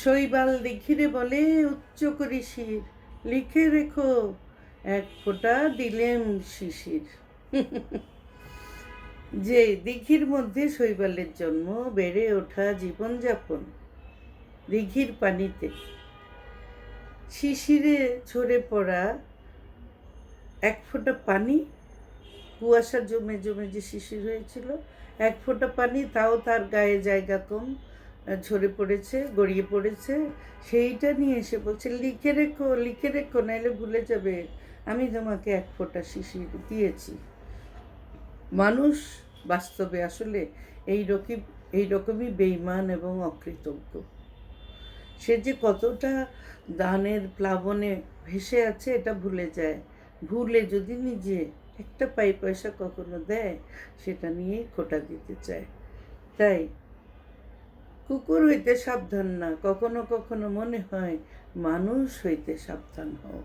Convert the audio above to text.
শৈবাল দিঘিরে বলে উচ্চ করি শির, লিখে রেখো এক ফোঁটা দিলেম শিশির। যে দিঘির মধ্যে শৈবালের জন্ম, বেড়ে ওঠা জীবনযাপন দিঘির পানিতে, শিশিরে ঝরে পড়া এক ফোঁটা পানি, কুয়াশা জমে জমে যে শিশির হয়েছিল, এক ফোঁটা পানি, তাও তার গায়ে জায়গা কম, ঝরে পড়েছে, গড়িয়ে পড়েছে। সেইটা নিয়ে এসে বলছে লিখে রেখো নাইলে ভুলে যাবে আমি তোমাকে এক ফোঁটা শিশির দিয়েছি। মানুষ বাস্তবে আসলে এইরকমই বেঈমান এবং অকৃতজ্ঞ। সে যে কতটা দানের প্লাবনে ভেসে আছে এটা ভুলে যায়। ভুলে যদি নিজে একটা পয়সা কখনো দেয়, সেটা নিয়েই খোঁটা দিতে চায়। তাই কুকুর হইতে সাবধান না, কখনো কখনো মনে হয় মানুষ হইতে সাবধান হও।